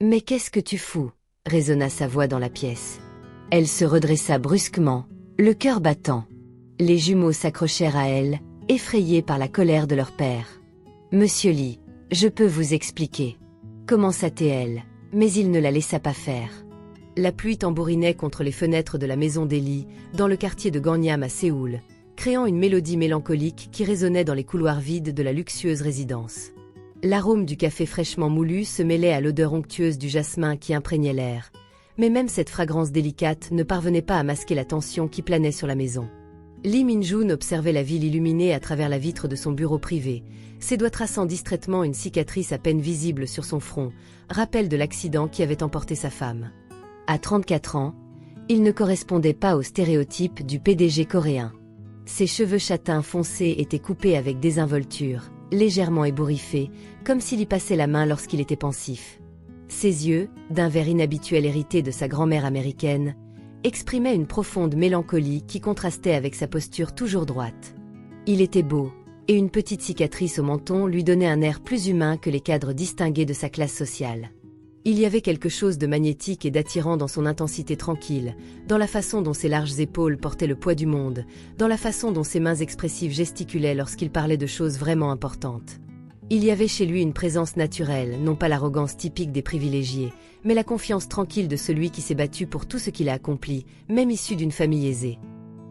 Mais qu'est-ce que tu fous? Résonna sa voix dans la pièce. Elle se redressa brusquement, le cœur battant. Les jumeaux s'accrochèrent à elle, effrayés par la colère de leur père. Monsieur Lee, je peux vous expliquer. Commença-t-elle, mais il ne la laissa pas faire. La pluie tambourinait contre les fenêtres de la maison des Lee, dans le quartier de Gangnam à Séoul, créant une mélodie mélancolique qui résonnait dans les couloirs vides de la luxueuse résidence. L'arôme du café fraîchement moulu se mêlait à l'odeur onctueuse du jasmin qui imprégnait l'air, mais même cette fragrance délicate ne parvenait pas à masquer la tension qui planait sur la maison. Lee Min-joon observait la ville illuminée à travers la vitre de son bureau privé, ses doigts traçant distraitement une cicatrice à peine visible sur son front, rappel de l'accident qui avait emporté sa femme. À 34 ans, il ne correspondait pas au stéréotype du PDG coréen. Ses cheveux châtains foncés étaient coupés avec désinvolture, légèrement ébouriffés, comme s'il y passait la main lorsqu'il était pensif. Ses yeux, d'un vert inhabituel hérité de sa grand-mère américaine, exprimaient une profonde mélancolie qui contrastait avec sa posture toujours droite. Il était beau, et une petite cicatrice au menton lui donnait un air plus humain que les cadres distingués de sa classe sociale. Il y avait quelque chose de magnétique et d'attirant dans son intensité tranquille, dans la façon dont ses larges épaules portaient le poids du monde, dans la façon dont ses mains expressives gesticulaient lorsqu'il parlait de choses vraiment importantes. Il y avait chez lui une présence naturelle, non pas l'arrogance typique des privilégiés, mais la confiance tranquille de celui qui s'est battu pour tout ce qu'il a accompli, même issu d'une famille aisée.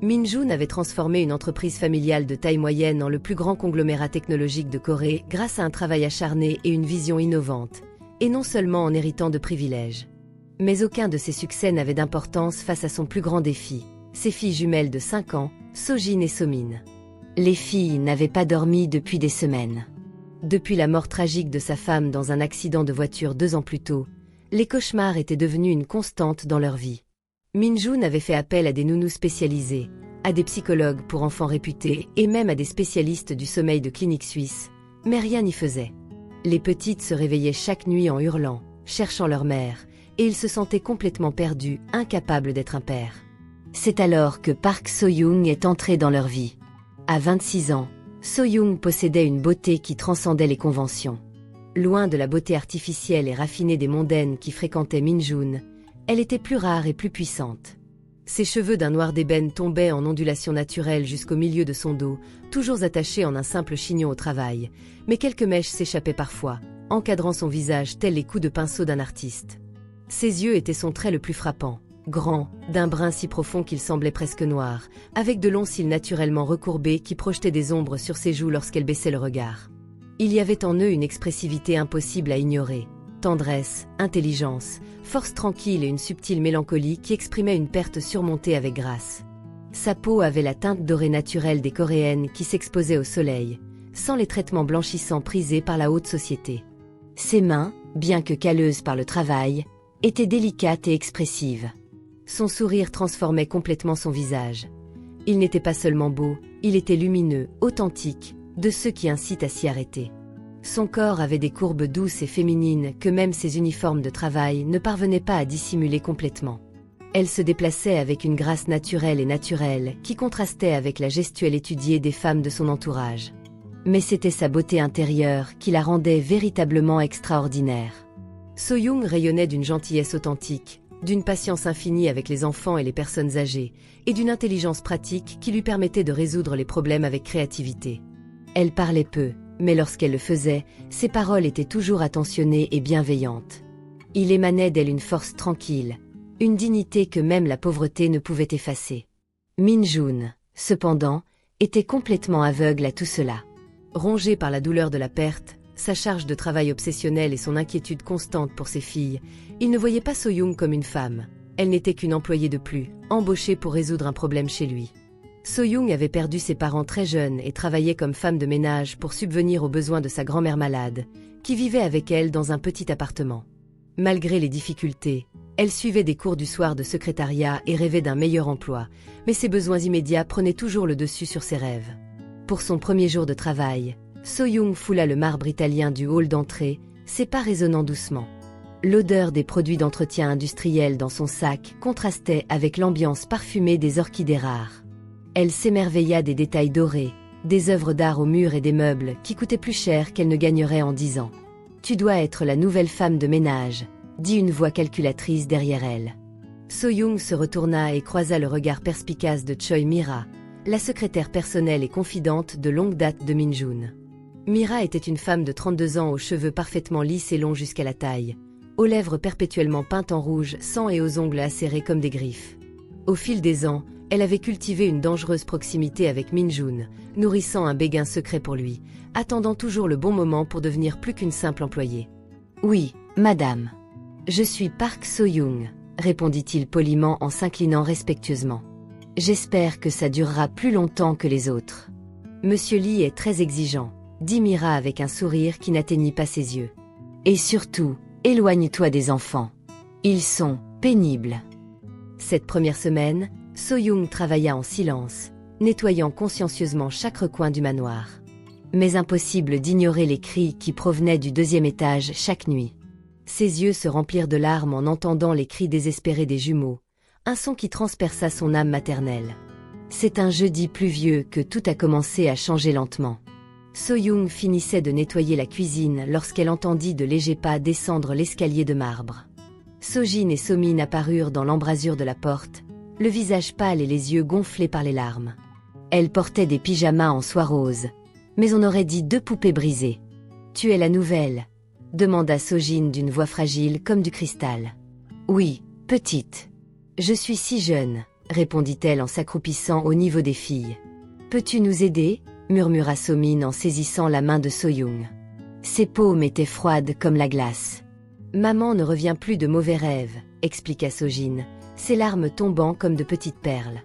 Min-joon avait transformé une entreprise familiale de taille moyenne en le plus grand conglomérat technologique de Corée grâce à un travail acharné et une vision innovante, et non seulement en héritant de privilèges. Mais aucun de ses succès n'avait d'importance face à son plus grand défi, ses filles jumelles de 5 ans, Sojin et Somin. Les filles n'avaient pas dormi depuis des semaines. Depuis la mort tragique de sa femme dans un accident de voiture 2 ans plus tôt, les cauchemars étaient devenus une constante dans leur vie. Min-joon avait fait appel à des nounous spécialisés, à des psychologues pour enfants réputés et même à des spécialistes du sommeil de cliniques suisses, mais rien n'y faisait. Les petites se réveillaient chaque nuit en hurlant, cherchant leur mère, et ils se sentaient complètement perdus, incapables d'être un père. C'est alors que Park So-young est entré dans leur vie. À 26 ans, So-young possédait une beauté qui transcendait les conventions. Loin de la beauté artificielle et raffinée des mondaines qui fréquentaient Min-joon, elle était plus rare et plus puissante. Ses cheveux d'un noir d'ébène tombaient en ondulations naturelles jusqu'au milieu de son dos, toujours attachés en un simple chignon au travail, mais quelques mèches s'échappaient parfois, encadrant son visage tels les coups de pinceau d'un artiste. Ses yeux étaient son trait le plus frappant, grands, d'un brun si profond qu'ils semblaient presque noirs, avec de longs cils naturellement recourbés qui projetaient des ombres sur ses joues lorsqu'elle baissait le regard. Il y avait en eux une expressivité impossible à ignorer, tendresse, intelligence, force tranquille et une subtile mélancolie qui exprimait une perte surmontée avec grâce. Sa peau avait la teinte dorée naturelle des Coréennes qui s'exposaient au soleil, sans les traitements blanchissants prisés par la haute société. Ses mains, bien que calleuses par le travail, étaient délicates et expressives. Son sourire transformait complètement son visage. Il n'était pas seulement beau, il était lumineux, authentique, de ceux qui incitent à s'y arrêter. Son corps avait des courbes douces et féminines que même ses uniformes de travail ne parvenaient pas à dissimuler complètement. Elle se déplaçait avec une grâce naturelle et naturelle qui contrastait avec la gestuelle étudiée des femmes de son entourage. Mais c'était sa beauté intérieure qui la rendait véritablement extraordinaire. So-young rayonnait d'une gentillesse authentique, d'une patience infinie avec les enfants et les personnes âgées, et d'une intelligence pratique qui lui permettait de résoudre les problèmes avec créativité. Elle parlait peu, mais lorsqu'elle le faisait, ses paroles étaient toujours attentionnées et bienveillantes. Il émanait d'elle une force tranquille, une dignité que même la pauvreté ne pouvait effacer. Min-joon, cependant, était complètement aveugle à tout cela. Rongé par la douleur de la perte, sa charge de travail obsessionnelle et son inquiétude constante pour ses filles, il ne voyait pas So-young comme une femme. Elle n'était qu'une employée de plus, embauchée pour résoudre un problème chez lui. So-young avait perdu ses parents très jeunes et travaillait comme femme de ménage pour subvenir aux besoins de sa grand-mère malade, qui vivait avec elle dans un petit appartement. Malgré les difficultés, elle suivait des cours du soir de secrétariat et rêvait d'un meilleur emploi, mais ses besoins immédiats prenaient toujours le dessus sur ses rêves. Pour son premier jour de travail, So-young foula le marbre italien du hall d'entrée, ses pas résonnant doucement. L'odeur des produits d'entretien industriel dans son sac contrastait avec l'ambiance parfumée des orchidées rares. Elle s'émerveilla des détails dorés, des œuvres d'art au mur et des meubles qui coûtaient plus cher qu'elle ne gagnerait en 10 ans. « Tu dois être la nouvelle femme de ménage », dit une voix calculatrice derrière elle. So-young se retourna et croisa le regard perspicace de Choi Mira, la secrétaire personnelle et confidente de longue date de Min-jun. Mira était une femme de 32 ans aux cheveux parfaitement lisses et longs jusqu'à la taille, aux lèvres perpétuellement peintes en rouge sang et aux ongles acérés comme des griffes. Au fil des ans, elle avait cultivé une dangereuse proximité avec Min-jun, nourrissant un béguin secret pour lui, attendant toujours le bon moment pour devenir plus qu'une simple employée. « Oui, madame. Je suis Park So-young, répondit-il poliment en s'inclinant respectueusement. J'espère que ça durera plus longtemps que les autres. Monsieur Lee est très exigeant, dit Mira avec un sourire qui n'atteignit pas ses yeux. Et surtout, éloigne-toi des enfants. Ils sont pénibles. Cette première semaine, So-young travailla en silence, nettoyant consciencieusement chaque recoin du manoir. Mais impossible d'ignorer les cris qui provenaient du deuxième étage chaque nuit. Ses yeux se remplirent de larmes en entendant les cris désespérés des jumeaux, un son qui transperça son âme maternelle. C'est un jeudi pluvieux que tout a commencé à changer lentement. So-young finissait de nettoyer la cuisine lorsqu'elle entendit de légers pas descendre l'escalier de marbre. So-jin et So-min apparurent dans l'embrasure de la porte, le visage pâle et les yeux gonflés par les larmes. Elle portait des pyjamas en soie rose, mais on aurait dit 2 poupées brisées. « Tu es la nouvelle ?» demanda So-jin d'une voix fragile comme du cristal. « Oui, petite. Je suis si jeune, » répondit-elle en s'accroupissant au niveau des filles. « Peux-tu nous aider ?» murmura So-min en saisissant la main de So-young. Ses paumes étaient froides comme la glace. « Maman ne revient plus de mauvais rêves, » expliqua So-jin, ses larmes tombant comme de petites perles.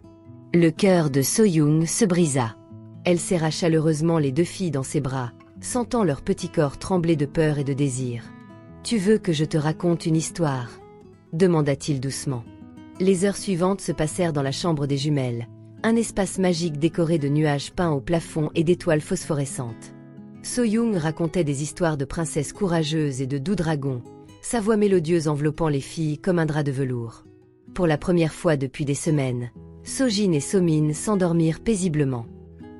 Le cœur de So-young se brisa. Elle serra chaleureusement les 2 filles dans ses bras, sentant leur petit corps trembler de peur et de désir. « Tu veux que je te raconte une histoire ?» demanda-t-il doucement. Les heures suivantes se passèrent dans la chambre des jumelles, un espace magique décoré de nuages peints au plafond et d'étoiles phosphorescentes. So-young racontait des histoires de princesses courageuses et de doux dragons, sa voix mélodieuse enveloppant les filles comme un drap de velours. Pour la première fois depuis des semaines, So-jin et So-min s'endormirent paisiblement.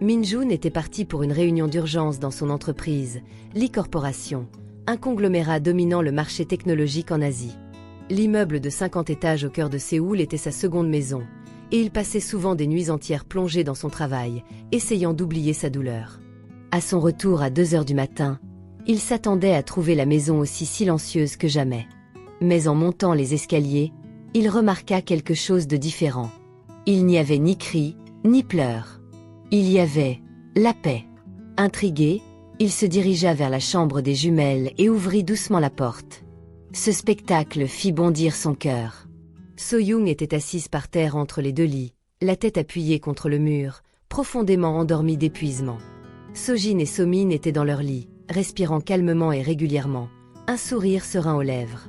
Min-jun était parti pour une réunion d'urgence dans son entreprise, Lee Corporation, un conglomérat dominant le marché technologique en Asie. L'immeuble de 50 étages au cœur de Séoul était sa seconde maison, et il passait souvent des nuits entières plongé dans son travail, essayant d'oublier sa douleur. À son retour à 2 heures du matin, il s'attendait à trouver la maison aussi silencieuse que jamais. Mais en montant les escaliers, il remarqua quelque chose de différent. Il n'y avait ni cris, ni pleurs. Il y avait la paix. Intrigué, il se dirigea vers la chambre des jumelles et ouvrit doucement la porte. Ce spectacle fit bondir son cœur. So-young était assise par terre entre les 2 lits, la tête appuyée contre le mur, profondément endormie d'épuisement. So-jin et So-min étaient dans leur lit, respirant calmement et régulièrement, un sourire serein aux lèvres.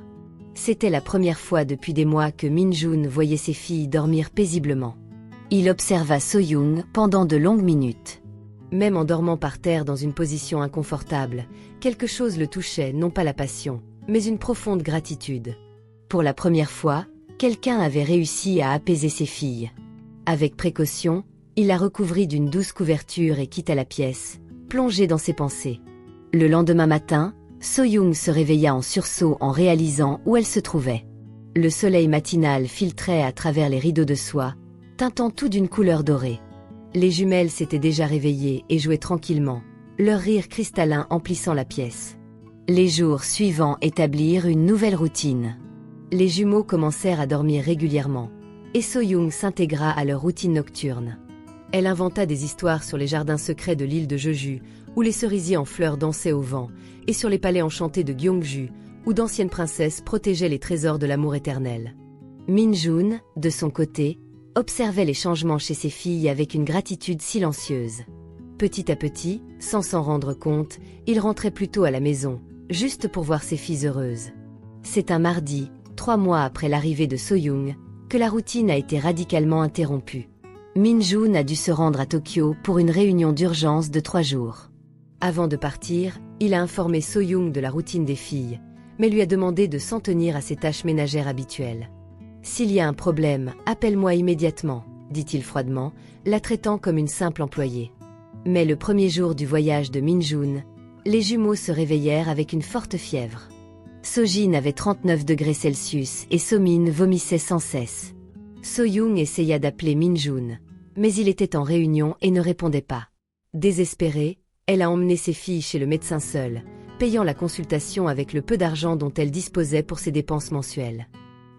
C'était la première fois depuis des mois que Min-jun voyait ses filles dormir paisiblement. Il observa So-young pendant de longues minutes. Même en dormant par terre dans une position inconfortable, quelque chose le touchait, non pas la passion, mais une profonde gratitude. Pour la première fois, quelqu'un avait réussi à apaiser ses filles. Avec précaution, il la recouvrit d'une douce couverture et quitta la pièce, plongé dans ses pensées. Le lendemain matin, So-young se réveilla en sursaut en réalisant où elle se trouvait. Le soleil matinal filtrait à travers les rideaux de soie, teintant tout d'une couleur dorée. Les jumelles s'étaient déjà réveillées et jouaient tranquillement, leur rire cristallin emplissant la pièce. Les jours suivants établirent une nouvelle routine. Les jumeaux commencèrent à dormir régulièrement, et So-young s'intégra à leur routine nocturne. Elle inventa des histoires sur les jardins secrets de l'île de Jeju, où les cerisiers en fleurs dansaient au vent, et sur les palais enchantés de Gyeongju, où d'anciennes princesses protégeaient les trésors de l'amour éternel. Min-jun, de son côté, observait les changements chez ses filles avec une gratitude silencieuse. Petit à petit, sans s'en rendre compte, il rentrait plus tôt à la maison, juste pour voir ses filles heureuses. C'est un mardi, 3 mois après l'arrivée de So-young, que la routine a été radicalement interrompue. Min-jun a dû se rendre à Tokyo pour une réunion d'urgence de 3 jours. Avant de partir, il a informé So-young de la routine des filles, mais lui a demandé de s'en tenir à ses tâches ménagères habituelles. « S'il y a un problème, appelle-moi immédiatement », dit-il froidement, la traitant comme une simple employée. Mais le premier jour du voyage de Min-jun, les jumeaux se réveillèrent avec une forte fièvre. Sojin avait 39 degrés Celsius et So-min vomissait sans cesse. So-young essaya d'appeler Min-jun, mais il était en réunion et ne répondait pas. Désespérée, elle a emmené ses filles chez le médecin seule, payant la consultation avec le peu d'argent dont elle disposait pour ses dépenses mensuelles.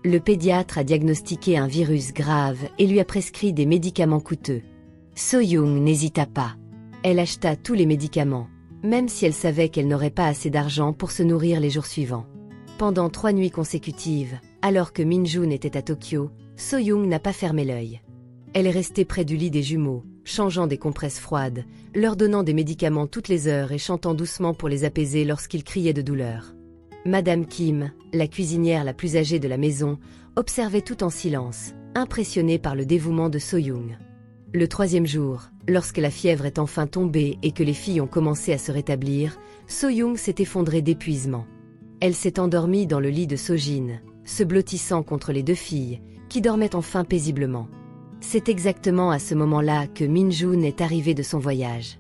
Le pédiatre a diagnostiqué un virus grave et lui a prescrit des médicaments coûteux. So-young n'hésita pas. Elle acheta tous les médicaments, même si elle savait qu'elle n'aurait pas assez d'argent pour se nourrir les jours suivants. Pendant 3 nuits consécutives, alors que Min-jun était à Tokyo, So-young n'a pas fermé l'œil. Elle est restée près du lit des jumeaux, changeant des compresses froides, leur donnant des médicaments toutes les heures et chantant doucement pour les apaiser lorsqu'ils criaient de douleur. Madame Kim, la cuisinière la plus âgée de la maison, observait tout en silence, impressionnée par le dévouement de So-young. Le 3e jour, lorsque la fièvre est enfin tombée et que les filles ont commencé à se rétablir, So-young s'est effondrée d'épuisement. Elle s'est endormie dans le lit de Sojin, se blottissant contre les 2 filles, qui dormaient enfin paisiblement. C'est exactement à ce moment-là que Min-jun est arrivé de son voyage.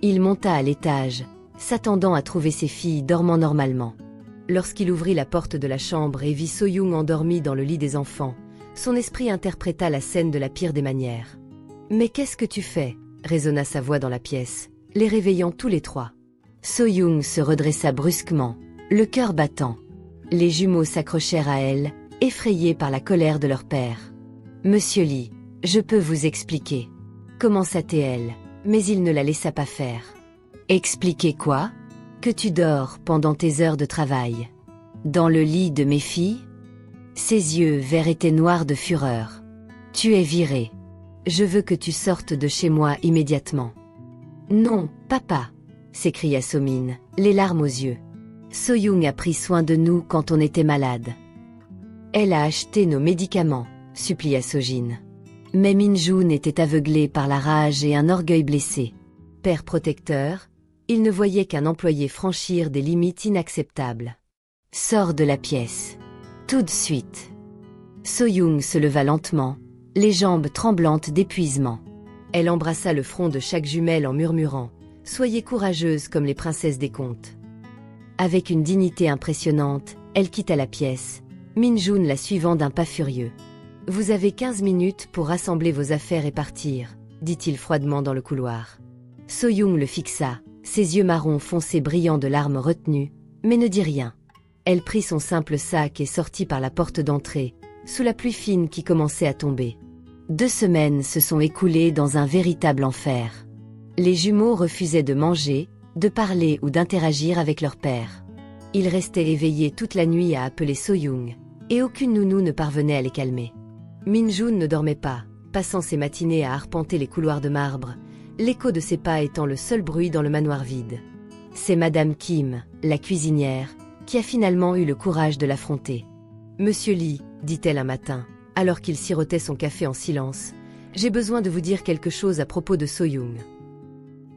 Il monta à l'étage, s'attendant à trouver ses filles dormant normalement. Lorsqu'il ouvrit la porte de la chambre et vit So-young endormie dans le lit des enfants, son esprit interpréta la scène de la pire des manières. « Mais qu'est-ce que tu fais » résonna sa voix dans la pièce, les réveillant tous les 3. So-young se redressa brusquement, le cœur battant. Les jumeaux s'accrochèrent à elle, effrayés par la colère de leur père. « Monsieur Lee, je peux vous expliquer. » commença-t-elle, mais il ne la laissa pas faire. « Expliquer quoi ? Que tu dors pendant tes heures de travail. Dans le lit de mes filles ?» Ses yeux verts étaient noirs de fureur. « Tu es viré. Je veux que tu sortes de chez moi immédiatement. »« Non, papa !» s'écria So-min, les larmes aux yeux. « So-young a pris soin de nous quand on était malade. Elle a acheté nos médicaments, » supplia Sojin. Mais Min-jun était aveuglé par la rage et un orgueil blessé. Père protecteur, il ne voyait qu'un employé franchir des limites inacceptables. « Sors de la pièce. Tout de suite. » So-young se leva lentement, les jambes tremblantes d'épuisement. Elle embrassa le front de chaque jumelle en murmurant « Soyez courageuses comme les princesses des contes. » Avec une dignité impressionnante, elle quitta la pièce, Min-jun la suivant d'un pas furieux. « Vous avez 15 minutes pour rassembler vos affaires et partir, » dit-il froidement dans le couloir. So-young le fixa, ses yeux marrons foncés brillant de larmes retenues, mais ne dit rien. Elle prit son simple sac et sortit par la porte d'entrée, sous la pluie fine qui commençait à tomber. 2 semaines se sont écoulées dans un véritable enfer. Les jumeaux refusaient de manger, de parler ou d'interagir avec leur père. Ils restaient éveillés toute la nuit à appeler So-young, et aucune nounou ne parvenait à les calmer. Min-jun ne dormait pas, passant ses matinées à arpenter les couloirs de marbre, l'écho de ses pas étant le seul bruit dans le manoir vide. C'est Madame Kim, la cuisinière, qui a finalement eu le courage de l'affronter. « Monsieur Lee, » dit-elle un matin, alors qu'il sirotait son café en silence, « j'ai besoin de vous dire quelque chose à propos de So-young. »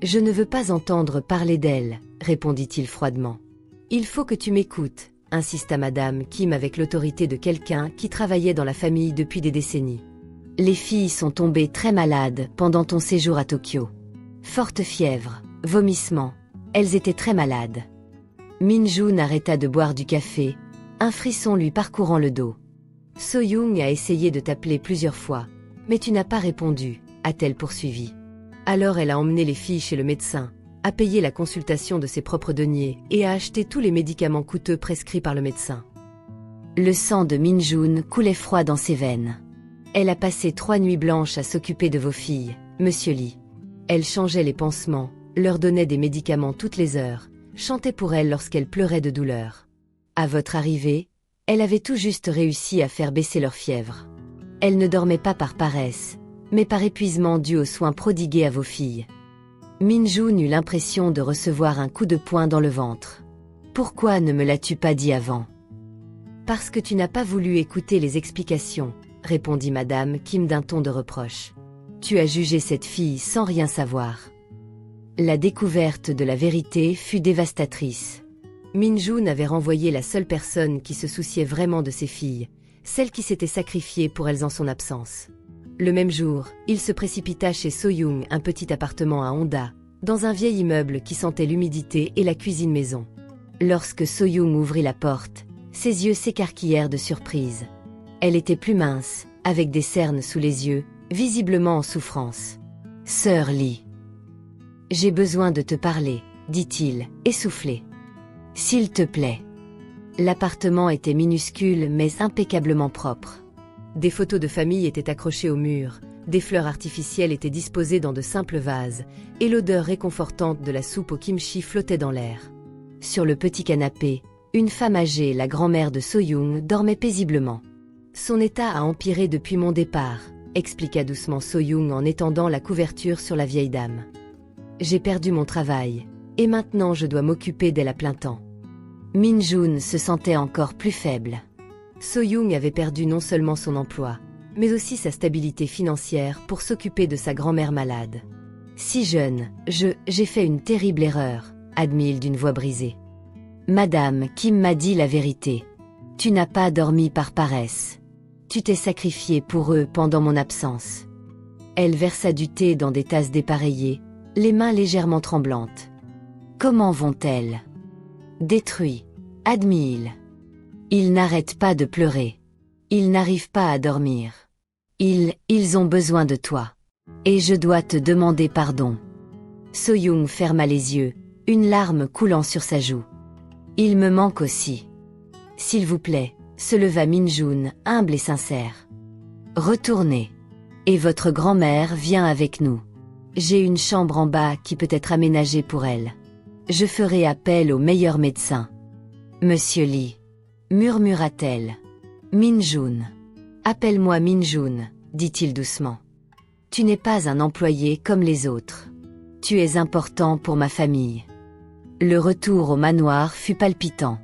« Je ne veux pas entendre parler d'elle, » répondit-il froidement. « Il faut que tu m'écoutes, » insista Madame Kim avec l'autorité de quelqu'un qui travaillait dans la famille depuis des décennies. « Les filles sont tombées très malades pendant ton séjour à Tokyo. Forte fièvre, vomissements, elles étaient très malades. » Min-jun arrêta de boire du café, un frisson lui parcourant le dos. « So-young a essayé de t'appeler plusieurs fois, mais tu n'as pas répondu, » a-t-elle poursuivi. Alors elle a emmené les filles chez le médecin, a payé la consultation de ses propres deniers et a acheté tous les médicaments coûteux prescrits par le médecin. Le sang de Min-jun coulait froid dans ses veines. Elle a passé 3 nuits blanches à s'occuper de vos filles, Monsieur Lee. Elle changeait les pansements, leur donnait des médicaments toutes les heures, chantait pour elles lorsqu'elles pleuraient de douleur. À votre arrivée, elle avait tout juste réussi à faire baisser leur fièvre. Elle ne dormait pas par paresse, mais par épuisement dû aux soins prodigués à vos filles. Min-jun eut l'impression de recevoir un coup de poing dans le ventre. « Pourquoi ne me l'as-tu pas dit avant ?»« Parce que tu n'as pas voulu écouter les explications, » répondit Madame Kim d'un ton de reproche. « Tu as jugé cette fille sans rien savoir. » La découverte de la vérité fut dévastatrice. Min-jun avait renvoyé la seule personne qui se souciait vraiment de ses filles, celle qui s'était sacrifiée pour elles en son absence. Le même jour, il se précipita chez So-young, un petit appartement à Honda, dans un vieil immeuble qui sentait l'humidité et la cuisine maison. Lorsque So-young ouvrit la porte, Ses yeux s'écarquillèrent de surprise. Elle était plus mince, avec des cernes sous les yeux, visiblement en souffrance. « Sœur Lee. J'ai besoin de te parler, dit-il, essoufflé. S'il te plaît. » L'appartement était minuscule mais impeccablement propre. Des photos de famille étaient accrochées au mur, des fleurs artificielles étaient disposées dans de simples vases, et l'odeur réconfortante de la soupe au kimchi flottait dans l'air. Sur le petit canapé, une femme âgée, la grand-mère de So-young, dormait paisiblement. « Son état a empiré depuis mon départ », expliqua doucement So-young en étendant la couverture sur la vieille dame. « J'ai perdu mon travail, et maintenant je dois m'occuper d'elle à plein temps. » Min-joon se sentait encore plus faible. So-young avait perdu non seulement son emploi, mais aussi sa stabilité financière pour s'occuper de sa grand-mère malade. « Si jeune, j'ai fait une terrible erreur, » admit-il d'une voix brisée. « Madame Kim m'a dit la vérité. Tu n'as pas dormi par paresse. Tu t'es sacrifiée pour eux pendant mon absence. » Elle versa du thé dans des tasses dépareillées, les mains légèrement tremblantes. « Comment vont-elles ? » « Détruits, » admit-il. « Ils n'arrêtent pas de pleurer. Ils n'arrivent pas à dormir. Ils ont besoin de toi. Et je dois te demander pardon. » So-young ferma les yeux, une larme coulant sur sa joue. « Il me manque aussi. »« S'il vous plaît, » se leva Min-joon, humble et sincère. « Retournez. Et votre grand-mère vient avec nous. J'ai une chambre en bas qui peut être aménagée pour elle. Je ferai appel au meilleur médecin. »« Monsieur Lee, » murmura-t-elle. « Min-joon. Appelle-moi Min-joon, » dit-il doucement. « Tu n'es pas un employé comme les autres. Tu es important pour ma famille. » Le retour au manoir fut palpitant.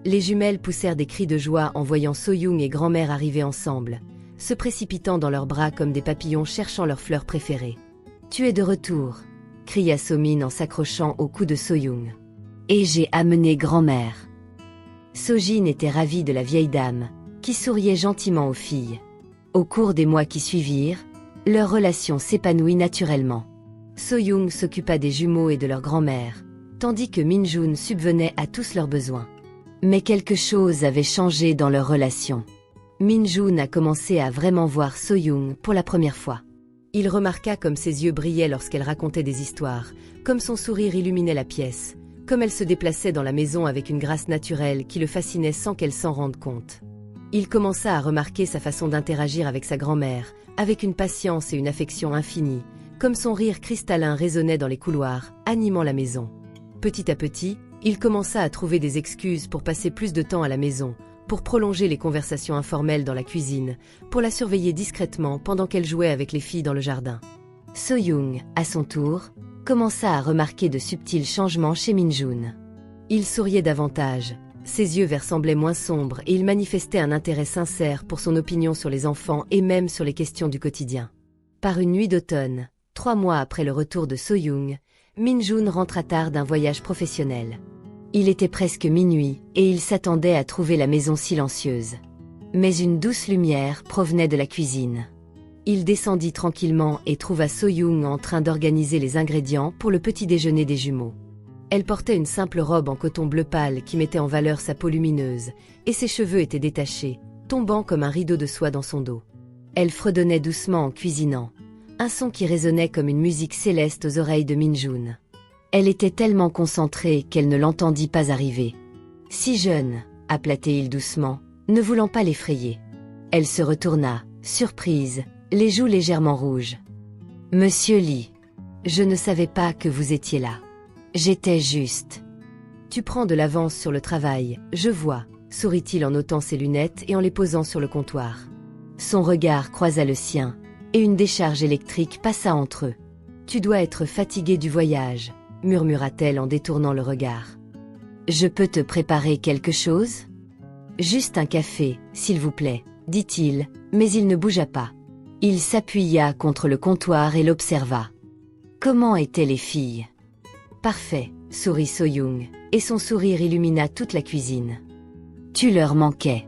Les jumelles poussèrent des cris de joie en voyant So-young et grand-mère arriver ensemble, se précipitant dans leurs bras comme des papillons cherchant leurs fleurs préférées. « Tu es de retour !» cria So-min en s'accrochant au cou de So-young. « Et j'ai amené grand-mère. » So-jin était ravi de la vieille dame, qui souriait gentiment aux filles. Au cours des mois qui suivirent, leur relation s'épanouit naturellement. So-young s'occupa des jumeaux et de leur grand-mère, tandis que Min-joon subvenait à tous leurs besoins. Mais quelque chose avait changé dans leur relation. Min-joon a commencé à vraiment voir So-young pour la première fois. Il remarqua comme ses yeux brillaient lorsqu'elle racontait des histoires, comme son sourire illuminait la pièce, comme elle se déplaçait dans la maison avec une grâce naturelle qui le fascinait sans qu'elle s'en rende compte. Il commença à remarquer sa façon d'interagir avec sa grand-mère, avec une patience et une affection infinies, comme son rire cristallin résonnait dans les couloirs, animant la maison. Petit à petit, il commença à trouver des excuses pour passer plus de temps à la maison, pour prolonger les conversations informelles dans la cuisine, pour la surveiller discrètement pendant qu'elle jouait avec les filles dans le jardin. So-young, à son tour, commença à remarquer de subtils changements chez Min-joon. Il souriait davantage, ses yeux verts semblaient moins sombres et il manifestait un intérêt sincère pour son opinion sur les enfants et même sur les questions du quotidien. Par une nuit d'automne, 3 mois après le retour de So-young, Min-joon rentra tard d'un voyage professionnel. Il était presque minuit et il s'attendait à trouver la maison silencieuse. Mais une douce lumière provenait de la cuisine. Il descendit tranquillement et trouva So-young en train d'organiser les ingrédients pour le petit déjeuner des jumeaux. Elle portait une simple robe en coton bleu pâle qui mettait en valeur sa peau lumineuse, et ses cheveux étaient détachés, tombant comme un rideau de soie dans son dos. Elle fredonnait doucement en cuisinant, un son qui résonnait comme une musique céleste aux oreilles de Min-joon. Elle était tellement concentrée qu'elle ne l'entendit pas arriver. « Si jeune » appela-t-il doucement, ne voulant pas l'effrayer. Elle se retourna, surprise, les joues légèrement rouges. « Monsieur Lee, je ne savais pas que vous étiez là. J'étais juste. »« Tu prends de l'avance sur le travail, je vois », sourit-il en ôtant ses lunettes et en les posant sur le comptoir. Son regard croisa le sien, et une décharge électrique passa entre eux. « Tu dois être fatigué du voyage », murmura-t-elle en détournant le regard. « Je peux te préparer quelque chose ? » « Juste un café, s'il vous plaît, » dit-il, mais il ne bougea pas. Il s'appuya contre le comptoir et l'observa. Comment étaient les filles ? Parfait, sourit So-young, et son sourire illumina toute la cuisine. Tu leur manquais.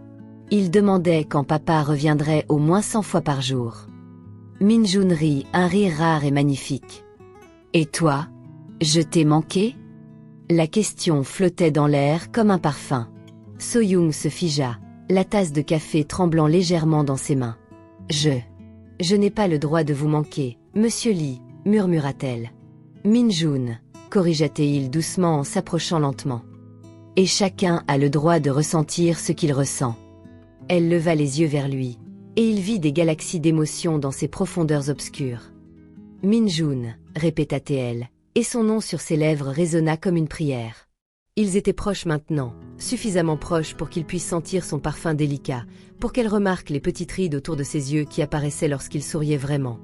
Ils demandaient quand papa reviendrait au moins 100 fois par jour. Min-joon rit, un rire rare et magnifique. Et toi ? Je t'ai manqué ? La question flottait dans l'air comme un parfum. So-young se figea, la tasse de café tremblant légèrement dans ses mains. Je n'ai pas le droit de vous manquer, monsieur Lee, murmura-t-elle. Min-jun, corrigea-t-il doucement en s'approchant lentement. Et chacun a le droit de ressentir ce qu'il ressent. Elle leva les yeux vers lui, et il vit des galaxies d'émotions dans ses profondeurs obscures. Min-jun, répéta-t-elle, et son nom sur ses lèvres résonna comme une prière. Ils étaient proches maintenant, suffisamment proches pour qu'il puisse sentir son parfum délicat, pour qu'elle remarque les petites rides autour de ses yeux qui apparaissaient lorsqu'il souriait vraiment.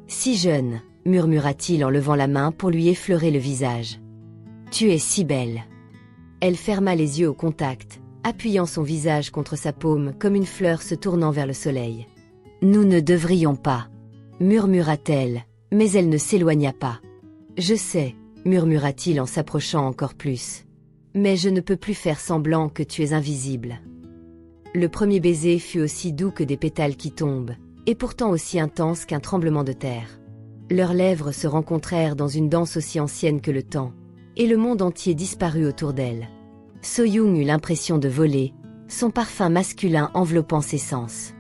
Si jeune, murmura-t-il en levant la main pour lui effleurer le visage. Tu es si belle. Elle ferma les yeux au contact, appuyant son visage contre sa paume comme une fleur se tournant vers le soleil. Nous ne devrions pas, murmura-t-elle, mais elle ne s'éloigna pas. Je sais, murmura-t-il en s'approchant encore plus. Mais je ne peux plus faire semblant que tu es invisible. Le premier baiser fut aussi doux que des pétales qui tombent, et pourtant aussi intense qu'un tremblement de terre. Leurs lèvres se rencontrèrent dans une danse aussi ancienne que le temps, et le monde entier disparut autour d'elle. So-young eut l'impression de voler, son parfum masculin enveloppant ses sens.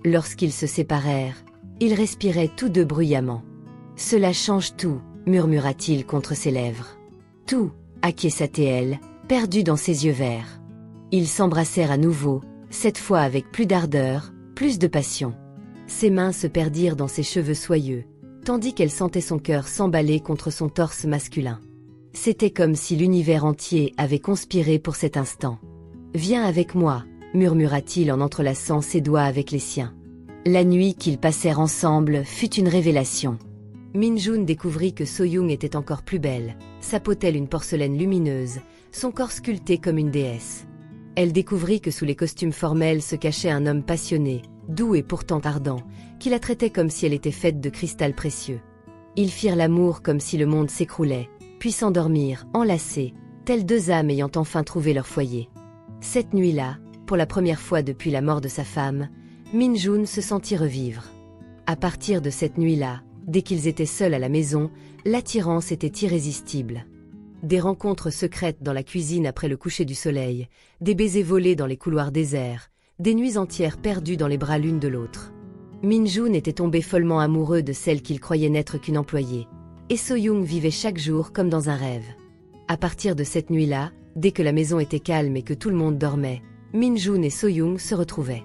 Lorsqu'ils se séparèrent, ils respiraient tous deux bruyamment. Cela change tout, murmura-t-il contre ses lèvres. Tout, acquiesça-t-elle, perdue dans ses yeux verts. Ils s'embrassèrent à nouveau, cette fois avec plus d'ardeur, plus de passion. Ses mains se perdirent dans ses cheveux soyeux, tandis qu'elle sentait son cœur s'emballer contre son torse masculin. C'était comme si l'univers entier avait conspiré pour cet instant. « Viens avec moi », murmura-t-il en entrelaçant ses doigts avec les siens. La nuit qu'ils passèrent ensemble fut une révélation. Min-jun découvrit que So-young était encore plus belle, sa peau telle une porcelaine lumineuse, son corps sculpté comme une déesse. Elle découvrit que sous les costumes formels se cachait un homme passionné, doux et pourtant ardent, qui la traitait comme si elle était faite de cristal précieux. Ils firent l'amour comme si le monde s'écroulait, puis s'endormirent, enlacés, telles deux âmes ayant enfin trouvé leur foyer. Cette nuit-là, pour la première fois depuis la mort de sa femme, Min-jun se sentit revivre. À partir de cette nuit-là, dès qu'ils étaient seuls à la maison, l'attirance était irrésistible. Des rencontres secrètes dans la cuisine après le coucher du soleil, des baisers volés dans les couloirs déserts, des nuits entières perdues dans les bras l'une de l'autre. Min-jun était tombé follement amoureux de celle qu'il croyait n'être qu'une employée, et So-young vivait chaque jour comme dans un rêve. À partir de cette nuit-là, dès que la maison était calme et que tout le monde dormait, Min-jun et So-young se retrouvaient.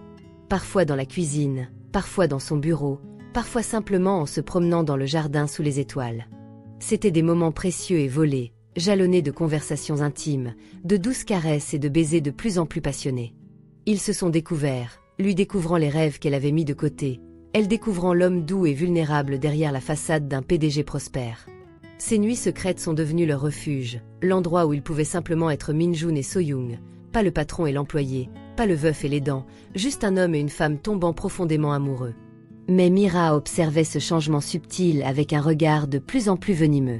Parfois dans la cuisine, parfois dans son bureau, parfois simplement en se promenant dans le jardin sous les étoiles. C'étaient des moments précieux et volés, jalonnés de conversations intimes, de douces caresses et de baisers de plus en plus passionnés. Ils se sont découverts, lui découvrant les rêves qu'elle avait mis de côté, elle découvrant l'homme doux et vulnérable derrière la façade d'un PDG prospère. Ces nuits secrètes sont devenues leur refuge, l'endroit où ils pouvaient simplement être Min-jun et So-young, pas le patron et l'employé, pas le veuf et l'aidant, juste un homme et une femme tombant profondément amoureux. Mais Mira observait ce changement subtil avec un regard de plus en plus venimeux.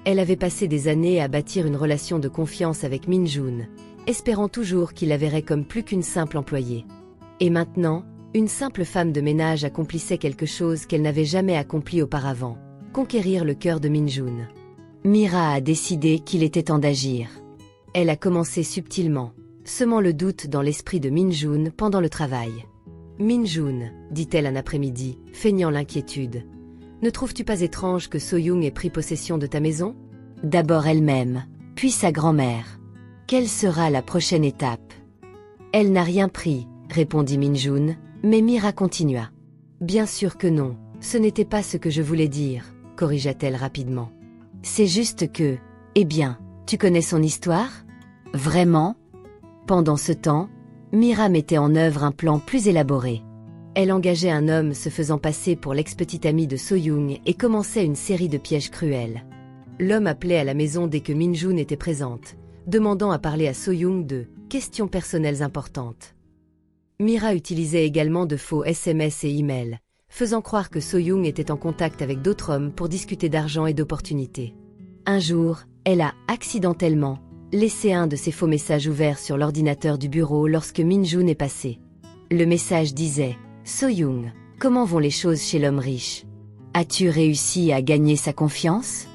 Elle avait passé des années à bâtir une relation de confiance avec Min-jun, espérant toujours qu'il la verrait comme plus qu'une simple employée. Et maintenant, une simple femme de ménage accomplissait quelque chose qu'elle n'avait jamais accompli auparavant, conquérir le cœur de Min-jun. Mira a décidé qu'il était temps d'agir. Elle a commencé subtilement, semant le doute dans l'esprit de Min-jun pendant le travail. « Min-jun, dit-elle un après-midi, feignant l'inquiétude. Ne trouves-tu pas étrange que So-young ait pris possession de ta maison ? D'abord elle-même, puis sa grand-mère. Quelle sera la prochaine étape ? Elle n'a rien pris, répondit Min-jun, mais Mira continua. Bien sûr que non, ce n'était pas ce que je voulais dire, corrigea-t-elle rapidement. C'est juste que, eh bien, tu connais son histoire ? Vraiment ? Pendant ce temps, Mira mettait en œuvre un plan plus élaboré. Elle engageait un homme se faisant passer pour l'ex-petit ami de So-young et commençait une série de pièges cruels. L'homme appelait à la maison dès que Min-jun était présente, demandant à parler à So-young de questions personnelles importantes. Mira utilisait également de faux SMS et emails, faisant croire que So-young était en contact avec d'autres hommes pour discuter d'argent et d'opportunités. Un jour, elle a accidentellement laissé un de ses faux messages ouverts sur l'ordinateur du bureau lorsque Min-jun est passé. Le message disait « So-young, comment vont les choses chez l'homme riche ? As-tu réussi à gagner sa confiance ?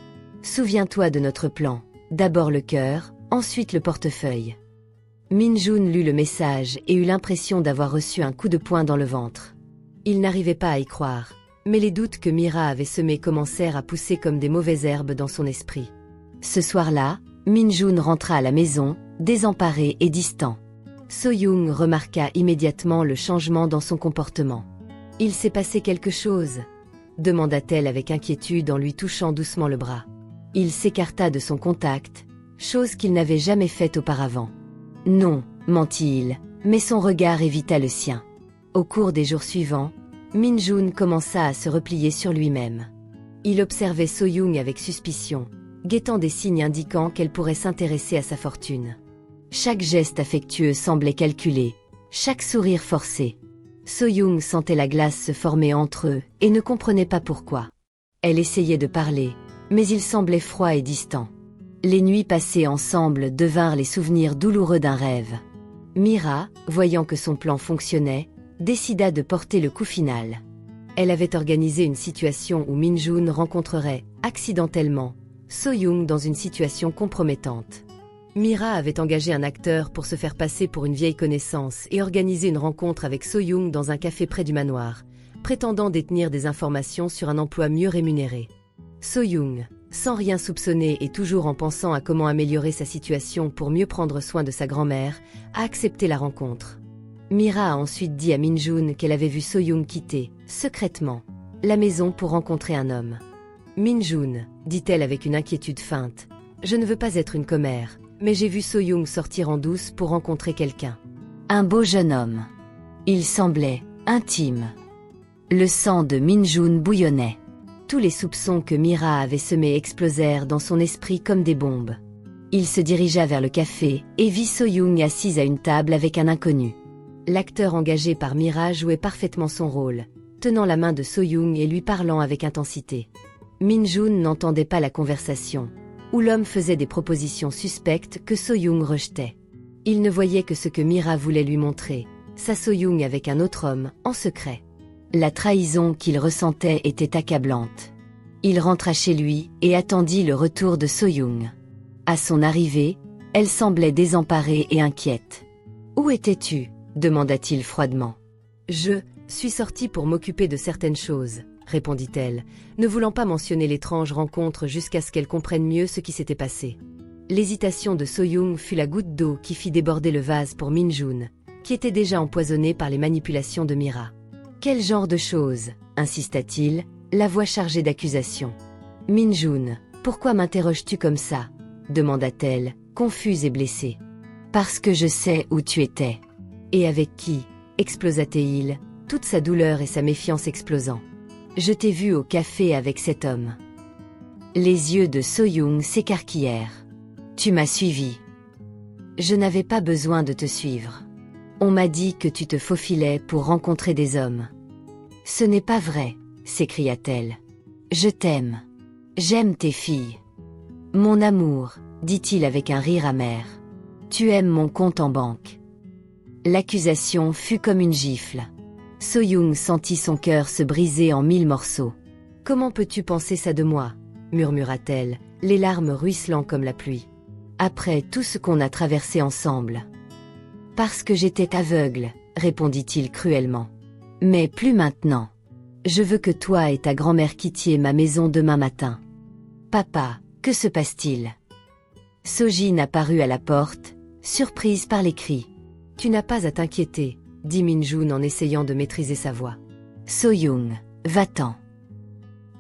Souviens-toi de notre plan, d'abord le cœur, ensuite le portefeuille. » Min-jun lut le message et eut l'impression d'avoir reçu un coup de poing dans le ventre. Il n'arrivait pas à y croire, mais les doutes que Mira avait semés commencèrent à pousser comme des mauvaises herbes dans son esprit. Ce soir-là, Min-jun rentra à la maison, désemparé et distant. So-young remarqua immédiatement le changement dans son comportement. « Il s'est passé quelque chose ?» demanda-t-elle avec inquiétude en lui touchant doucement le bras. Il s'écarta de son contact, chose qu'il n'avait jamais faite auparavant. « Non, mentit-il, mais son regard évita le sien. » Au cours des jours suivants, Min-jun commença à se replier sur lui-même. Il observait So-young avec suspicion, guettant des signes indiquant qu'elle pourrait s'intéresser à sa fortune. Chaque geste affectueux semblait calculé, chaque sourire forcé. So-young sentait la glace se former entre eux et ne comprenait pas pourquoi. Elle essayait de parler, mais il semblait froid et distant. Les nuits passées ensemble devinrent les souvenirs douloureux d'un rêve. Mira, voyant que son plan fonctionnait, décida de porter le coup final. Elle avait organisé une situation où Min-jun rencontrerait, accidentellement, So-young dans une situation compromettante. Mira avait engagé un acteur pour se faire passer pour une vieille connaissance et organiser une rencontre avec So-young dans un café près du manoir, prétendant détenir des informations sur un emploi mieux rémunéré. So-young, sans rien soupçonner et toujours en pensant à comment améliorer sa situation pour mieux prendre soin de sa grand-mère, a accepté la rencontre. Mira a ensuite dit à Min-jun qu'elle avait vu So-young quitter, secrètement, la maison pour rencontrer un homme. « Min-jun, dit-elle avec une inquiétude feinte, je ne veux pas être une commère, mais j'ai vu So-young sortir en douce pour rencontrer quelqu'un. Un beau jeune homme. Il semblait intime. » Le sang de Min-jun bouillonnait. Tous les soupçons que Mira avait semés explosèrent dans son esprit comme des bombes. Il se dirigea vers le café et vit So-young assise à une table avec un inconnu. L'acteur engagé par Mira jouait parfaitement son rôle, tenant la main de So-young et lui parlant avec intensité. Min-jun n'entendait pas la conversation, où l'homme faisait des propositions suspectes que So-young rejetait. Il ne voyait que ce que Mira voulait lui montrer, sa So-young avec un autre homme, en secret. La trahison qu'il ressentait était accablante. Il rentra chez lui et attendit le retour de So-young. À son arrivée, elle semblait désemparée et inquiète. « Où étais-tu » demanda-t-il froidement. « Je suis sortie pour m'occuper de certaines choses, » répondit-elle, ne voulant pas mentionner l'étrange rencontre jusqu'à ce qu'elle comprenne mieux ce qui s'était passé. L'hésitation de So-young fut la goutte d'eau qui fit déborder le vase pour Min-jun, qui était déjà empoisonné par les manipulations de Mira. « Quel genre de choses » insista-t-il, la voix chargée d'accusation. « Min-jun, pourquoi m'interroges-tu comme ça » demanda-t-elle, confuse et blessée. « Parce que je sais où tu étais. »« Et avec qui » explosa-t-il, toute sa douleur et sa méfiance explosant. « Je t'ai vu au café avec cet homme. » Les yeux de So-young s'écarquillèrent. « Tu m'as suivi. »« Je n'avais pas besoin de te suivre. On m'a dit que tu te faufilais pour rencontrer des hommes. »« Ce n'est pas vrai, » s'écria-t-elle. « Je t'aime. J'aime tes filles. »« Mon amour, » dit-il avec un rire amer. « Tu aimes mon compte en banque. » L'accusation fut comme une gifle. So-young sentit son cœur se briser en 1000 morceaux. « Comment peux-tu penser ça de moi » murmura-t-elle, les larmes ruisselant comme la pluie. « Après tout ce qu'on a traversé ensemble. »« Parce que j'étais aveugle, » répondit-il cruellement. « Mais plus maintenant. Je veux que toi et ta grand-mère quittiez ma maison demain matin. »« Papa, que se passe-t-il » So-jin apparut à la porte, surprise par les cris. « Tu n'as pas à t'inquiéter, » dit Min-jun en essayant de maîtriser sa voix. « So-young, va-t'en. »«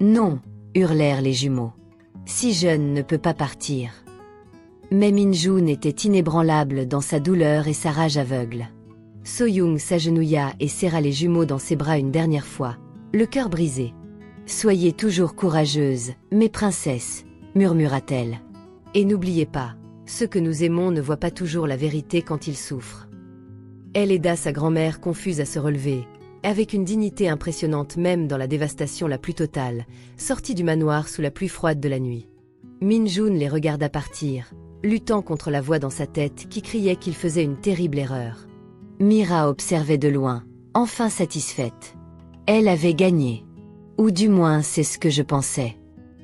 Non » hurlèrent les jumeaux. « Si jeune ne peut pas partir. » Mais Min-jun était inébranlable dans sa douleur et sa rage aveugle. So-young s'agenouilla et serra les jumeaux dans ses bras une dernière fois, le cœur brisé. « Soyez toujours courageuse, mes princesses, » murmura-t-elle. « Et n'oubliez pas, ceux que nous aimons ne voient pas toujours la vérité quand ils souffrent. » Elle aida sa grand-mère confuse à se relever, avec une dignité impressionnante même dans la dévastation la plus totale, sortie du manoir sous la pluie froide de la nuit. Min-jun les regarda partir, luttant contre la voix dans sa tête qui criait qu'il faisait une terrible erreur. Mira observait de loin, enfin satisfaite. Elle avait gagné. Ou du moins c'est ce que je pensais.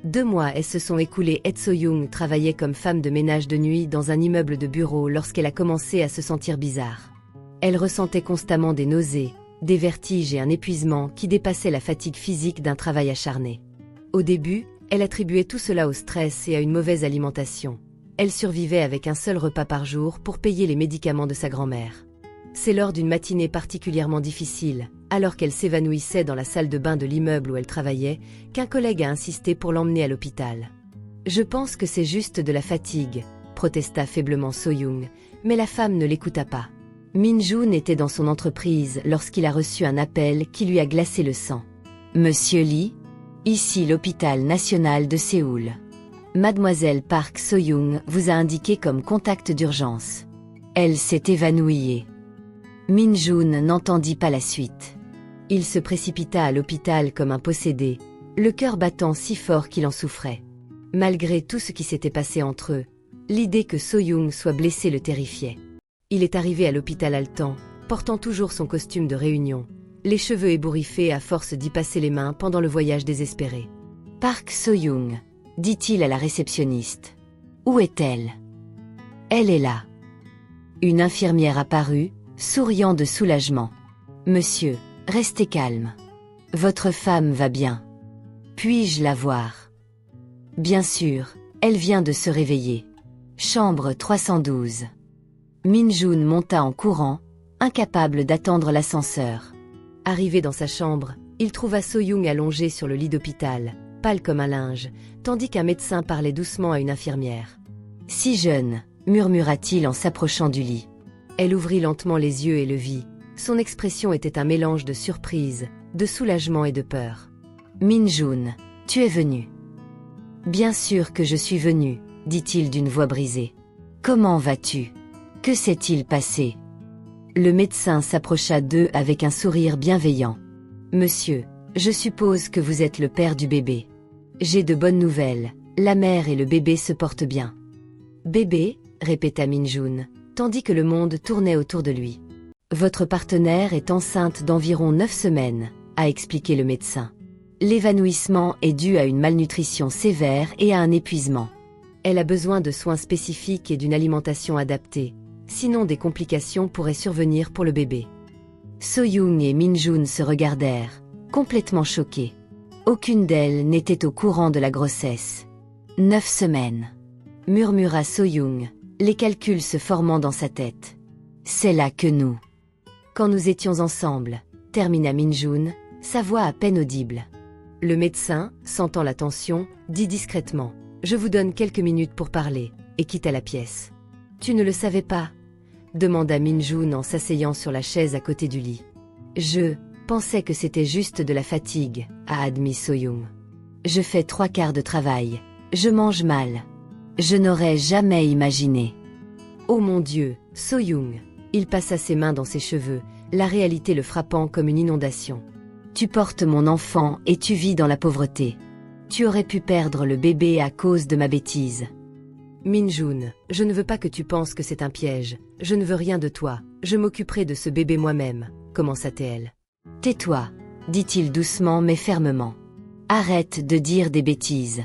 2 mois se sont écoulés et So-young travaillait comme femme de ménage de nuit dans un immeuble de bureau lorsqu'elle a commencé à se sentir bizarre. Elle ressentait constamment des nausées, des vertiges et un épuisement qui dépassaient la fatigue physique d'un travail acharné. Au début, elle attribuait tout cela au stress et à une mauvaise alimentation. Elle survivait avec un seul repas par jour pour payer les médicaments de sa grand-mère. C'est lors d'une matinée particulièrement difficile, alors qu'elle s'évanouissait dans la salle de bain de l'immeuble où elle travaillait, qu'un collègue a insisté pour l'emmener à l'hôpital. « Je pense que c'est juste de la fatigue », protesta faiblement So-young, mais la femme ne l'écouta pas. Min-joon était dans son entreprise lorsqu'il a reçu un appel qui lui a glacé le sang. « Monsieur Lee, ici l'hôpital national de Séoul. Mademoiselle Park So-young vous a indiqué comme contact d'urgence. Elle s'est évanouie. » Min-joon n'entendit pas la suite. Il se précipita à l'hôpital comme un possédé, le cœur battant si fort qu'il en souffrait. Malgré tout ce qui s'était passé entre eux, l'idée que So-young soit blessé le terrifiait. Il est arrivé à l'hôpital haletant, portant toujours son costume de réunion, les cheveux ébouriffés à force d'y passer les mains pendant le voyage désespéré. « Park So-young, dit-il à la réceptionniste. Où est-elle ? Elle est là. » Une infirmière apparut, souriant de soulagement. « Monsieur, restez calme. Votre femme va bien. Puis-je la voir ? » « Bien sûr, elle vient de se réveiller. Chambre 312. » Min-joon monta en courant, incapable d'attendre l'ascenseur. Arrivé dans sa chambre, il trouva So-young allongé sur le lit d'hôpital, pâle comme un linge, tandis qu'un médecin parlait doucement à une infirmière. « Si jeune, murmura-t-il en s'approchant du lit. Elle ouvrit lentement les yeux et le vit. Son expression était un mélange de surprise, de soulagement et de peur. « Min-joon, tu es venu. »« Bien sûr que je suis venu, » dit-il d'une voix brisée. « Comment vas-tu ? Que s'est-il passé ?» Le médecin s'approcha d'eux avec un sourire bienveillant. « Monsieur, je suppose que vous êtes le père du bébé. J'ai de bonnes nouvelles, la mère et le bébé se portent bien. »« Bébé ?» répéta Min-joon, tandis que le monde tournait autour de lui. « Votre partenaire est enceinte d'environ 9 semaines, » a expliqué le médecin. L'évanouissement est dû à une malnutrition sévère et à un épuisement. Elle a besoin de soins spécifiques et d'une alimentation adaptée, sinon des complications pourraient survenir pour le bébé. So-young et Min-joon se regardèrent, complètement choqués. Aucune d'elles n'était au courant de la grossesse. 9 semaines, murmura So-young, les calculs se formant dans sa tête. C'est là que nous. Quand nous étions ensemble, termina Min-joon, sa voix à peine audible. Le médecin, sentant la tension, dit discrètement. Je vous donne quelques minutes pour parler, et quitta la pièce. Tu ne le savais pas ? Demanda Min-joon en s'asseyant sur la chaise à côté du lit. Je pensais que c'était juste de la fatigue, a admis So-young. Je fais 3/4 de travail. Je mange mal. Je n'aurais jamais imaginé. Oh mon Dieu, So-young. Il passa ses mains dans ses cheveux, la réalité le frappant comme une inondation. Tu portes mon enfant et tu vis dans la pauvreté. Tu aurais pu perdre le bébé à cause de ma bêtise. Min-joon, je ne veux pas que tu penses que c'est un piège. Je ne veux rien de toi. Je m'occuperai de ce bébé moi-même, commença-t-elle. Tais-toi, dit-il doucement mais fermement. Arrête de dire des bêtises.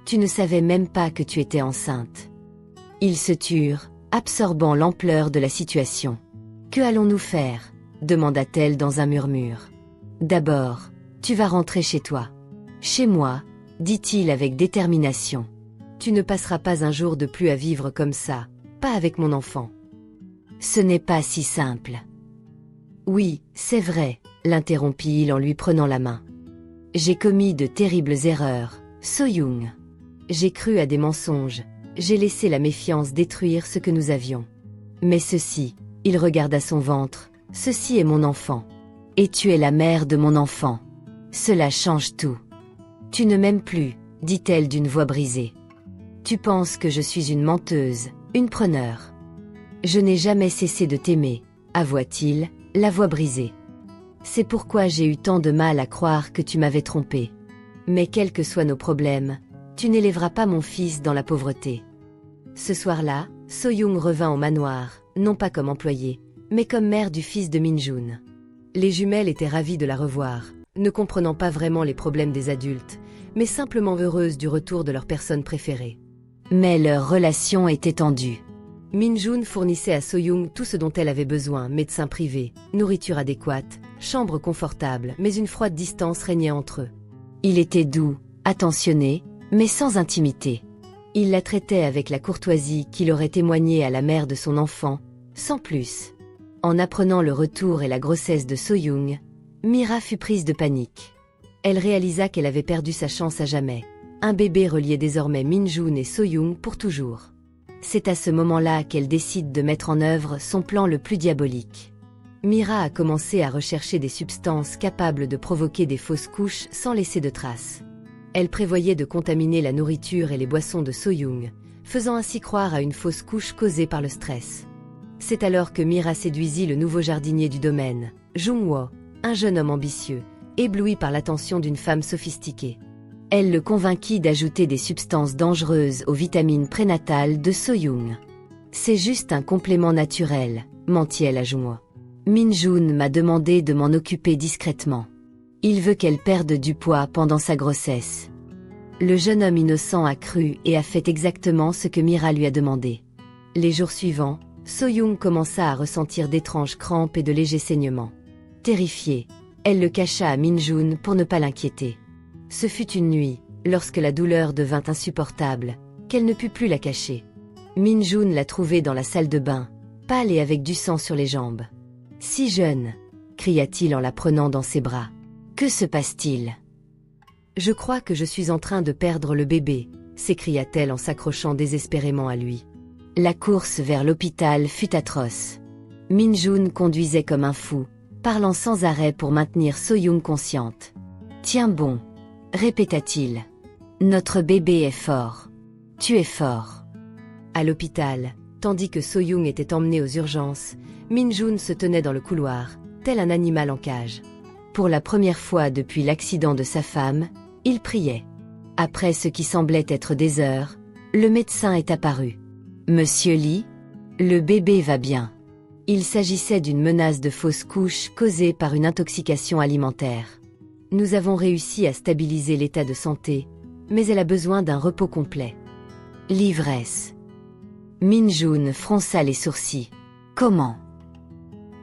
Tu ne savais même pas que tu étais enceinte. Ils se turent, absorbant l'ampleur de la situation. Que allons-nous faire ? Demanda-t-elle dans un murmure. D'abord, tu vas rentrer chez toi. Chez moi, dit-il avec détermination. Tu ne passeras pas un jour de plus à vivre comme ça, pas avec mon enfant. Ce n'est pas si simple. Oui, c'est vrai, l'interrompit-il en lui prenant la main. J'ai commis de terribles erreurs, So-young. J'ai cru à des mensonges, j'ai laissé la méfiance détruire ce que nous avions. Mais ceci, il regarda son ventre, ceci est mon enfant. Et tu es la mère de mon enfant. Cela change tout. Tu ne m'aimes plus, dit-elle d'une voix brisée. Tu penses que je suis une menteuse, une preneur. Je n'ai jamais cessé de t'aimer, avoua-t-il, la voix brisée. C'est pourquoi j'ai eu tant de mal à croire que tu m'avais trompé. Mais quels que soient nos problèmes, tu n'élèveras pas mon fils dans la pauvreté. Ce soir-là, So-young revint au manoir, non pas comme employée, mais comme mère du fils de Min-joon. Les jumelles étaient ravies de la revoir, ne comprenant pas vraiment les problèmes des adultes, mais simplement heureuses du retour de leur personne préférée. Mais leur relation était tendue. Min-jun fournissait à So-young tout ce dont elle avait besoin, médecin privé, nourriture adéquate, chambre confortable, mais une froide distance régnait entre eux. Il était doux, attentionné, mais sans intimité. Il la traitait avec la courtoisie qu'il aurait témoignée à la mère de son enfant, sans plus. En apprenant le retour et la grossesse de So-young, Mira fut prise de panique. Elle réalisa qu'elle avait perdu sa chance à jamais. Un bébé reliait désormais Min-jun et So-young pour toujours. C'est à ce moment-là qu'elle décide de mettre en œuvre son plan le plus diabolique. Mira a commencé à rechercher des substances capables de provoquer des fausses couches sans laisser de traces. Elle prévoyait de contaminer la nourriture et les boissons de So-young, faisant ainsi croire à une fausse couche causée par le stress. C'est alors que Mira séduisit le nouveau jardinier du domaine, Jung-woo, un jeune homme ambitieux, ébloui par l'attention d'une femme sophistiquée. Elle le convainquit d'ajouter des substances dangereuses aux vitamines prénatales de So-young. « C'est juste un complément naturel », mentit-elle à Jung-woo. « Min-jun m'a demandé de m'en occuper discrètement. Il veut qu'elle perde du poids pendant sa grossesse. » Le jeune homme innocent a cru et a fait exactement ce que Mira lui a demandé. Les jours suivants, So-young commença à ressentir d'étranges crampes et de légers saignements. Terrifiée, elle le cacha à Min-jun pour ne pas l'inquiéter. Ce fut une nuit, lorsque la douleur devint insupportable, qu'elle ne put plus la cacher. Min-jun l'a trouvée dans la salle de bain, pâle et avec du sang sur les jambes. « Si jeune !» cria-t-il en la prenant dans ses bras. « Que se passe-t-il ?»« Je crois que je suis en train de perdre le bébé !» s'écria-t-elle en s'accrochant désespérément à lui. La course vers l'hôpital fut atroce. Min-jun conduisait comme un fou, parlant sans arrêt pour maintenir So-young consciente. « Tiens bon !» répéta-t-il. « Notre bébé est fort. Tu es fort. » À l'hôpital, tandis que So-young était emmené aux urgences, Min-jun se tenait dans le couloir, tel un animal en cage. Pour la première fois depuis l'accident de sa femme, il priait. Après ce qui semblait être des heures, le médecin est apparu. « Monsieur Lee, le bébé va bien. » Il s'agissait d'une menace de fausse couche causée par une intoxication alimentaire. Nous avons réussi à stabiliser l'état de santé, mais elle a besoin d'un repos complet. L'ivresse. Min-jun fronça les sourcils. Comment?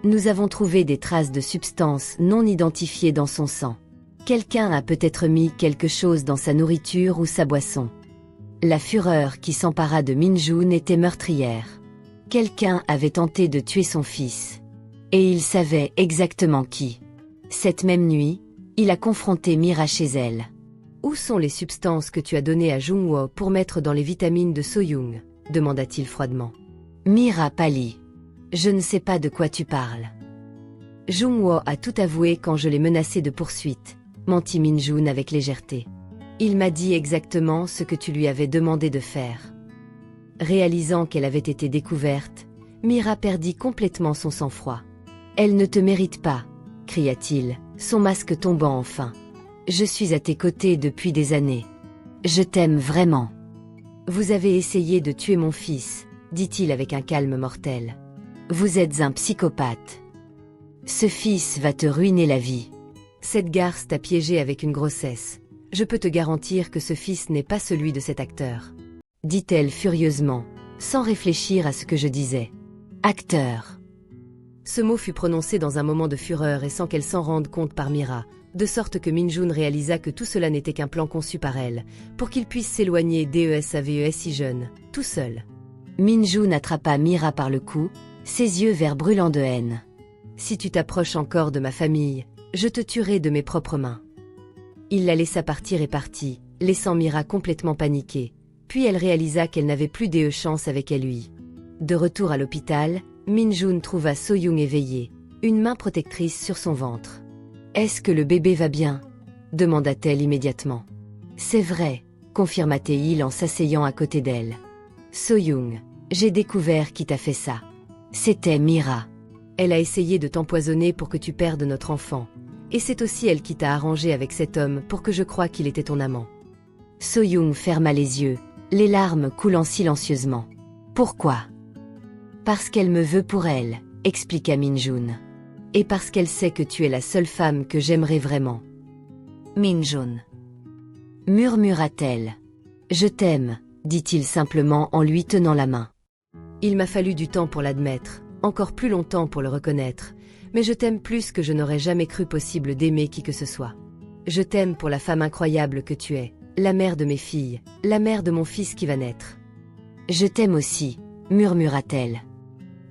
Nous avons trouvé des traces de substances non identifiées dans son sang. Quelqu'un a peut-être mis quelque chose dans sa nourriture ou sa boisson. La fureur qui s'empara de Min-jun était meurtrière. Quelqu'un avait tenté de tuer son fils. Et il savait exactement qui. Cette même nuit, il a confronté Mira chez elle. « Où sont les substances que tu as données à Jung-woo pour mettre dans les vitamines de So-young » demanda-t-il froidement. Mira pâlit. « Je ne sais pas de quoi tu parles. »« Jung-woo a tout avoué quand je l'ai menacé de poursuite, » mentit Min-jun avec légèreté. « Il m'a dit exactement ce que tu lui avais demandé de faire. » Réalisant qu'elle avait été découverte, Mira perdit complètement son sang-froid. « Elle ne te mérite pas !» cria-t-il, son masque tombant enfin. « Je suis à tes côtés depuis des années. Je t'aime vraiment. »« Vous avez essayé de tuer mon fils, » dit-il avec un calme mortel. « Vous êtes un psychopathe. Ce fils va te ruiner la vie. Cette garce t'a piégé avec une grossesse. Je peux te garantir que ce fils n'est pas celui de cet acteur. » dit-elle furieusement, sans réfléchir à ce que je disais. « Acteur !» Ce mot fut prononcé dans un moment de fureur et sans qu'elle s'en rende compte par Mira, de sorte que Min-jun réalisa que tout cela n'était qu'un plan conçu par elle, pour qu'il puisse s'éloigner d'ESAVES si jeune, tout seul. Min-jun attrapa Mira par le cou, ses yeux verts brûlants de haine. « Si tu t'approches encore de ma famille, je te tuerai de mes propres mains. » Il la laissa partir et partit, laissant Mira complètement paniquée, puis elle réalisa qu'elle n'avait plus de chance avec lui. De retour à l'hôpital, Min-jun trouva So-young éveillée, une main protectrice sur son ventre. « Est-ce que le bébé va bien ?» demanda-t-elle immédiatement. « C'est vrai », confirma-t-il en s'asseyant à côté d'elle. « So-young, j'ai découvert qui t'a fait ça. C'était Mira. Elle a essayé de t'empoisonner pour que tu perdes notre enfant. Et c'est aussi elle qui t'a arrangé avec cet homme pour que je croie qu'il était ton amant. » So-young ferma les yeux, les larmes coulant silencieusement. « Pourquoi ? » « Parce qu'elle me veut pour elle, » expliqua Min-jun. « Et parce qu'elle sait que tu es la seule femme que j'aimerais vraiment. » Min-jun. murmura-t-elle. Je t'aime, dit-il simplement en lui tenant la main. Il m'a fallu du temps pour l'admettre, encore plus longtemps pour le reconnaître, mais je t'aime plus que je n'aurais jamais cru possible d'aimer qui que ce soit. Je t'aime pour la femme incroyable que tu es, la mère de mes filles, la mère de mon fils qui va naître. Je t'aime aussi, murmura-t-elle.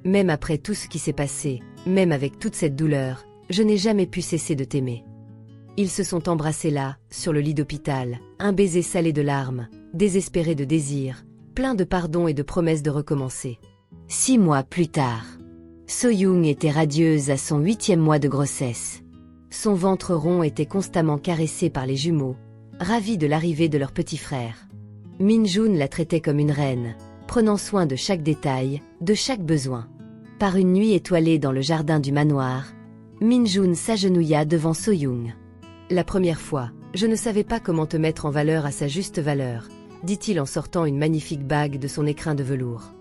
Même après tout ce qui s'est passé, même avec toute cette douleur, je n'ai jamais pu cesser de t'aimer. Ils se sont embrassés là, sur le lit d'hôpital, un baiser salé de larmes, désespéré de désir, plein de pardon et de promesses de recommencer. 6 mois plus tard, So-young était radieuse à son 8e mois de grossesse. Son ventre rond était constamment caressé par les jumeaux, ravis de l'arrivée de leur petit frère. Min-jun la traitait comme une reine, prenant soin de chaque détail, de chaque besoin. Par une nuit étoilée dans le jardin du manoir, Min-jun s'agenouilla devant So-young. La première fois, je ne savais pas comment te mettre en valeur à sa juste valeur, dit-il en sortant une magnifique bague de son écrin de velours.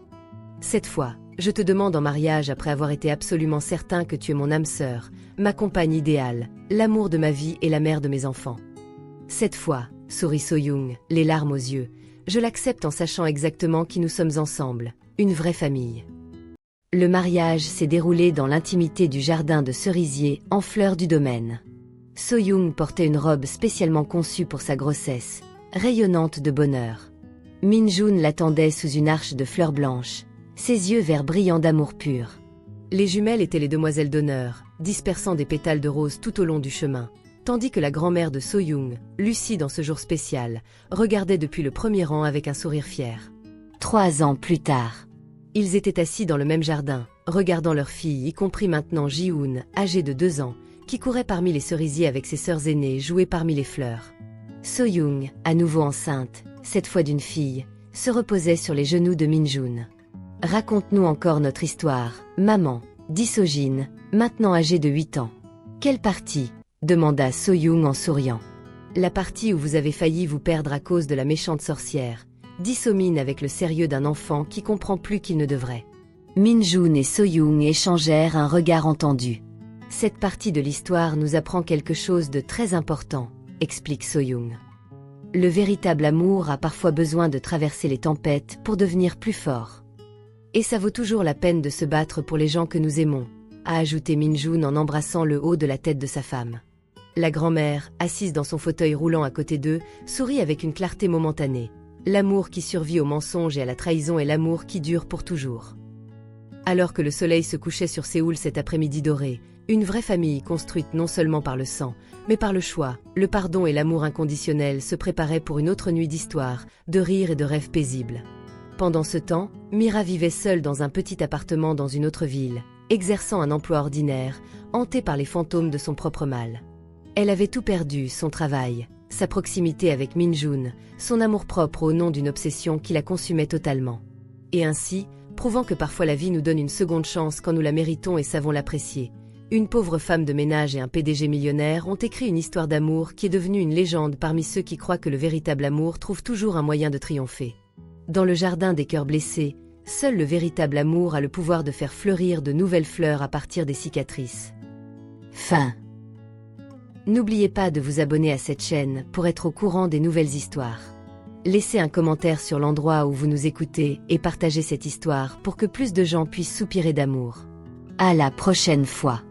Cette fois, je te demande en mariage après avoir été absolument certain que tu es mon âme sœur, ma compagne idéale, l'amour de ma vie et la mère de mes enfants. Cette fois, sourit So-young, les larmes aux yeux, je l'accepte en sachant exactement qui nous sommes ensemble, une vraie famille. Le mariage s'est déroulé dans l'intimité du jardin de cerisiers en fleurs du domaine. So-young portait une robe spécialement conçue pour sa grossesse, rayonnante de bonheur. Min-jun l'attendait sous une arche de fleurs blanches, ses yeux verts brillants d'amour pur. Les jumelles étaient les demoiselles d'honneur, dispersant des pétales de rose tout au long du chemin, tandis que la grand-mère de So-young, Lucie dans ce jour spécial, regardait depuis le premier rang avec un sourire fier. 3 ans plus tard, ils étaient assis dans le même jardin, regardant leur fille, y compris maintenant Ji-hoon, âgée de 2 ans, qui courait parmi les cerisiers avec ses sœurs aînées jouer parmi les fleurs. So-young, à nouveau enceinte, cette fois d'une fille, se reposait sur les genoux de Min-jun. « Raconte-nous encore notre histoire, maman, dit So-jin, maintenant âgée de 8 ans. « Quelle partie ?» demanda So-young en souriant. « La partie où vous avez failli vous perdre à cause de la méchante sorcière, dit So-min avec le sérieux d'un enfant qui comprend plus qu'il ne devrait. » Min-jun et So-young échangèrent un regard entendu. « Cette partie de l'histoire nous apprend quelque chose de très important, explique So-young. Le véritable amour a parfois besoin de traverser les tempêtes pour devenir plus fort. Et ça vaut toujours la peine de se battre pour les gens que nous aimons, a ajouté Min-jun en embrassant le haut de la tête de sa femme. La grand-mère, assise dans son fauteuil roulant à côté d'eux, sourit avec une clarté momentanée. L'amour qui survit au mensonge et à la trahison est l'amour qui dure pour toujours. Alors que le soleil se couchait sur Séoul cet après-midi doré, une vraie famille construite non seulement par le sang, mais par le choix, le pardon et l'amour inconditionnel se préparait pour une autre nuit d'histoire, de rires et de rêves paisibles. Pendant ce temps, Mira vivait seule dans un petit appartement dans une autre ville, exerçant un emploi ordinaire, hantée par les fantômes de son propre mal. Elle avait tout perdu, son travail, sa proximité avec Min-jun, son amour-propre au nom d'une obsession qui la consumait totalement. Et ainsi, prouvant que parfois la vie nous donne une seconde chance quand nous la méritons et savons l'apprécier, une pauvre femme de ménage et un PDG millionnaire ont écrit une histoire d'amour qui est devenue une légende parmi ceux qui croient que le véritable amour trouve toujours un moyen de triompher. Dans le jardin des cœurs blessés, seul le véritable amour a le pouvoir de faire fleurir de nouvelles fleurs à partir des cicatrices. Fin. N'oubliez pas de vous abonner à cette chaîne pour être au courant des nouvelles histoires. Laissez un commentaire sur l'endroit où vous nous écoutez et partagez cette histoire pour que plus de gens puissent soupirer d'amour. À la prochaine fois.